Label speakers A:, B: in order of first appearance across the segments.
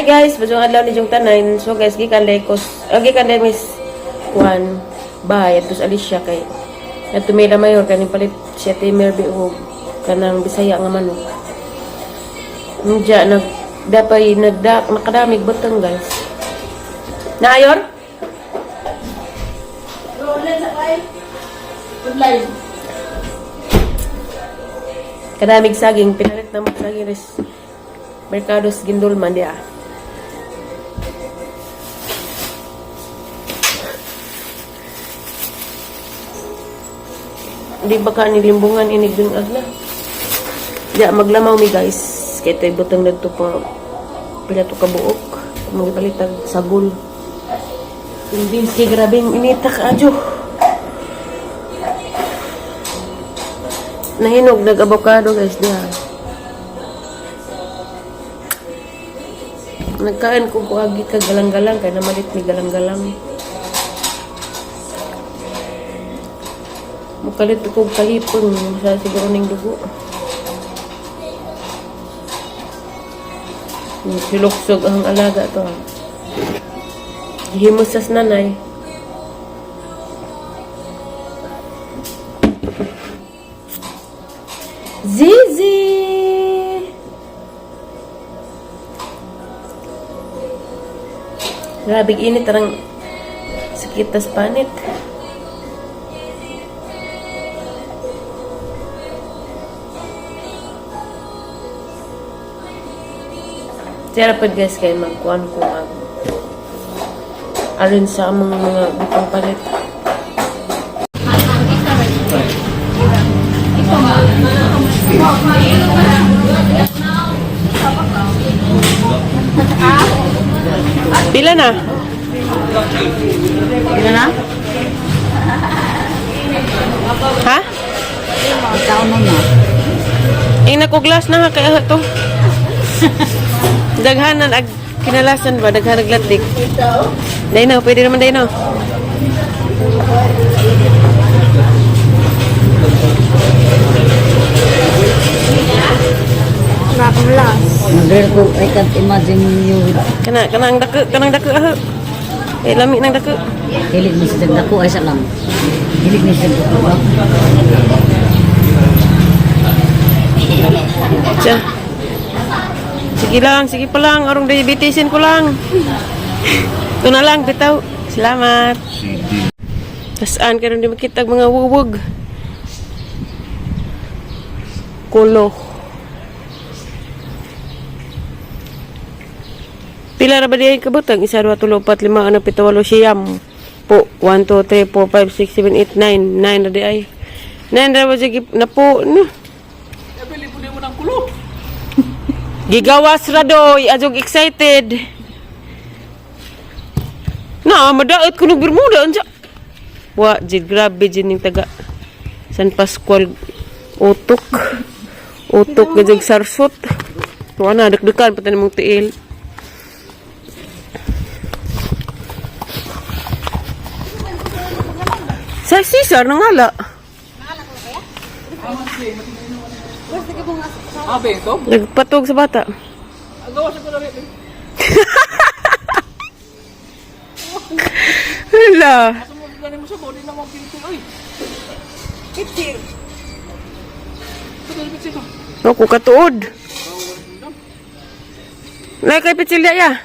A: Hi guys, bajong adlaw ni jong tanan. So guys, gikan day Miss Juan bahay atus Alicia kay ato Mela Mayor kaning palit siya timer biog kanang Bisaya nga manok. Nja dapay nakadamig butang guys. Naayor? Kadamig saging pinalit na saging res Mercados Gindulman dia. Di ba ka nilimbungan inig dun agla? Diya maglamaw mi guys. Kaya ito'y butang nagto pa pila to kabuok. Magpalitag sabul. Hindi si grabing inita ka adyo. Nahinog nag-avocado guys diya. Nagkain ko kuagi ka galang-galang kaya namalit ni galang-galang. Mukalit ko kahipon sa siguro ning dugo. Siluksog ang alaga to. Himos sa nanay. Zizi! Grabe init tarang sakit tas panit. Tira pa guys kay magkuhan ko alin sa among mga butang palit. Pila na? Pila na? Ha?
B: Taon na na.
A: Ina ko glass na kaya to. Daghanan ag kinalasan ba daghan naglatik. Dai na, pwede naman dai na.
B: Nakakablas. Magre ko, I can't imagine you.
A: Kanang dako ah. Lami nang dako.
B: Hilig mo sa dako ay salam. Hilig mo sa dako.
A: Tiyan. Sige pa lang. Arong diabetisin ko lang. Ito na lang, bitaw. Salamat. Tasaan ka rin di makita mga wuwag. Kulo. Pila ra ba diay kabutang? 1, 2, 3, 4, 5, 6, 7, 8, siyam. Po. 1, 2, 3, 4, 5, 6, 7, 8, 9. 9 ra diay. 9 ra ba sige na po. No.
C: Bili po mo ng kulo.
A: Gigawas ra doy, ajog excited. Na, madaot ko ng Bermuda anja. Wa, jid grabe jid ning taga San Pascual utok. Utok gajog sarsot. Wa na dagdagan pati mong tiil. Sa Cesar nangala.
C: Abe ito?
A: Nagpatog sa bata.
C: Agawa sa ko na rin.
A: Hala.
C: Asa mo ganin mo sa body na mo pinto ay. Pitir. Pitir pitir.
A: Ako katuod. Nay kay pitsil ya.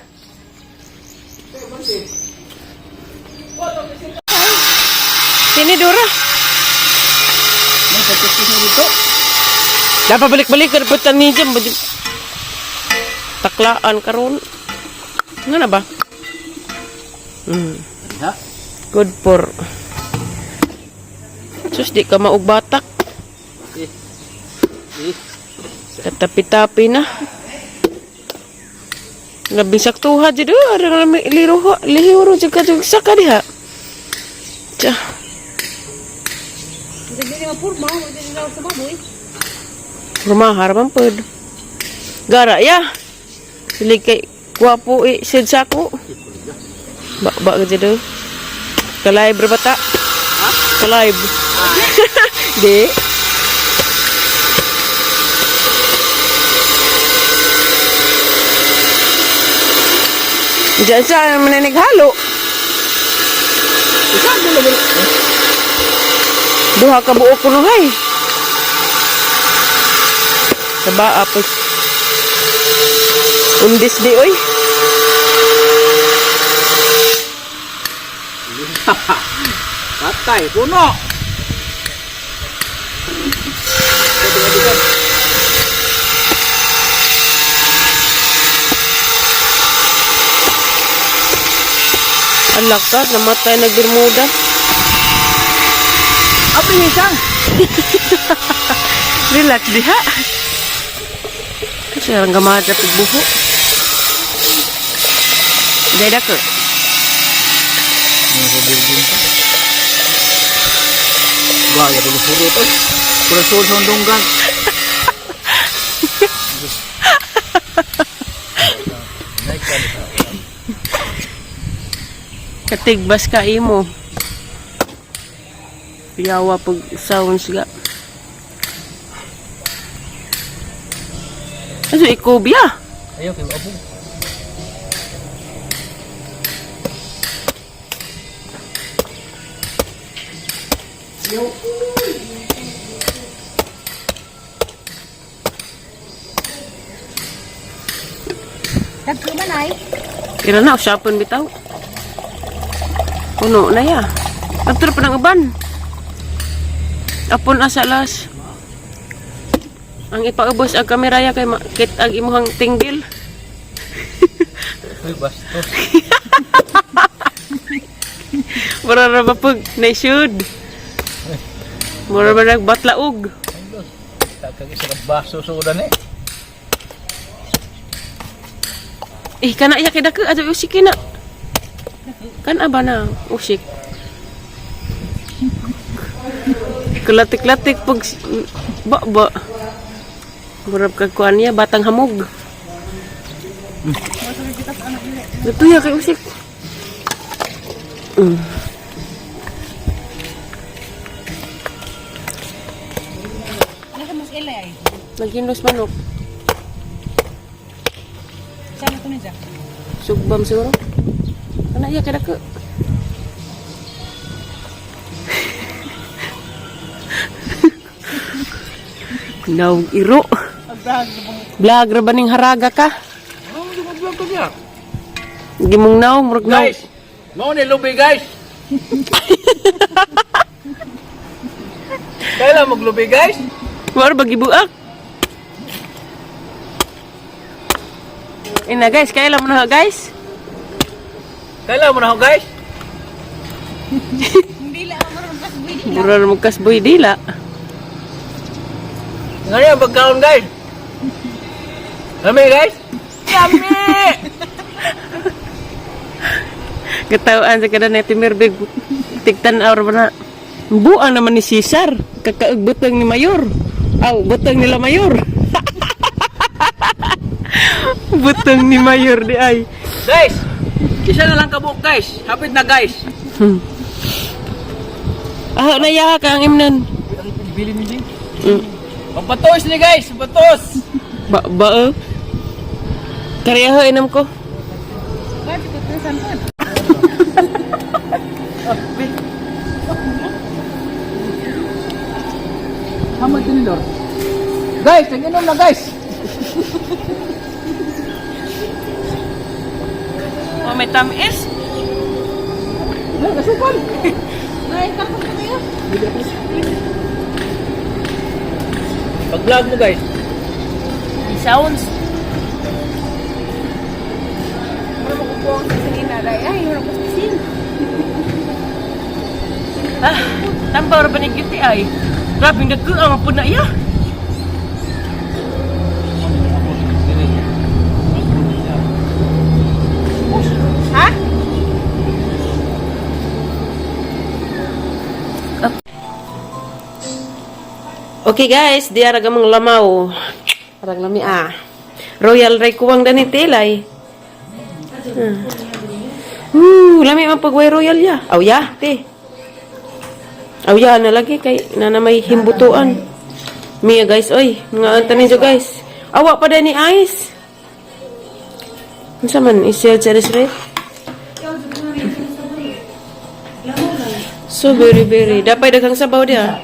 A: Sini Dora.
C: May pagkakit na dito.
A: Dapat balik-balik ka dapat ni jam taklaan karon. Nga na ba?
C: Ha?
A: Good for. Sus di ka maug batak. Tatapi-tapi na. Labing saktuha jud ara nga lihuro jud ka jud saka diha. Cha.
B: Hindi na purma, hindi na sa baboy.
A: Rumah harapan pod. Gara ya. Sili kay guwapo sid sako. Ba jud. Kalay berbata. Ha? Kalay. Di. Diyan sa mananig halo.
C: Isa mo na ba?
A: Duha ka buok kuno hay. Saba apos. Undis di oy.
C: Patay, puno.
A: Alak ka, namatay na Bermuda.
C: Apa ini sang?
A: Relax diha. Kasi ang gamad na pigbuho. Gaya ko.
C: Gaya dulu suruh tuh. Pura suruh sondonggan.
A: Katigbas ka imo. Yawa pag sounds ga. Aso ikobya.
C: Ayo kayo abu.
B: Tagkuman ay.
A: Kira na, usapon bitaw. Puno na ya. After pa ng uban. Apon asalas. Ang ipaubos ang kamera ya kay makit ang imuhang tinggil.
C: Uy, bastos.
A: Mura na ba pag naisud? Mura ba nagbatlaog?
C: Tak kagis sa baso sudan eh.
A: Kana iya kay dako ato usik na. Kan aba na usik. Kelatik-latik pag ba. Murab ka kuan niya batang hamog. Ito ya kay usik.
B: Naka mas ilay.
A: Naginos manok.
B: Sana ko niya.
A: Sugbam siguro. Kana iya kay dako. Naw iro. Vlog ra baning haraga ka.
C: Oh, di mag-vlog ko niya.
A: Gimong naw murag naw.
C: Guys, mau ni lubi guys. Kailan maglubi guys?
A: War bagi buak. Ina guys, kailan mo na guys?
C: Kailan mo na ako guys?
B: Hindi lang maroon pas buwi.
A: Mura mo kasboy dila.
C: Ngayon pagkaon guys. Lami guys? Lami!
A: Katawaan sa kada na Timirbig. Tigtan aur na. Buang naman ni Cesar. Kakaug ni Mayor. Aw, butang nila Mayor. Butang ni Mayor di ay.
C: Guys, isa na lang kabuk guys. Hapit na guys.
A: Ah, naya ka ang imnan.
C: Bili ni Jing. Papatos ni guys, papatos.
A: Ba. Karyaho inam ko.
B: Bakit ko terusan po?
C: Hamad ni Lord. Guys, nag-inom na guys.
A: Oh, may tamis.
C: Ay, kasupal.
B: Ay, kapag ko kayo.
C: Pag-vlog mo guys.
A: Sounds.
B: Wala mo kukuha sa sininaray. Ay, wala ko sin.
A: Ah, tambah ra banig yuti ay. Grabe nagku ang puna ya.
B: Ha?
A: Okay guys, di ara gamang lamaw. Arag lami Royal Ray kuwang dani tilay. Lami man pagway royal ya. Aw ya, te. Aw ya na lagi kay na may himbutuan. Mia guys, oy, nga tanin jo guys. Awa pa dani ice. Unsa man is-sell sa restaurant? So very very. Dapat daghang sabaw dia.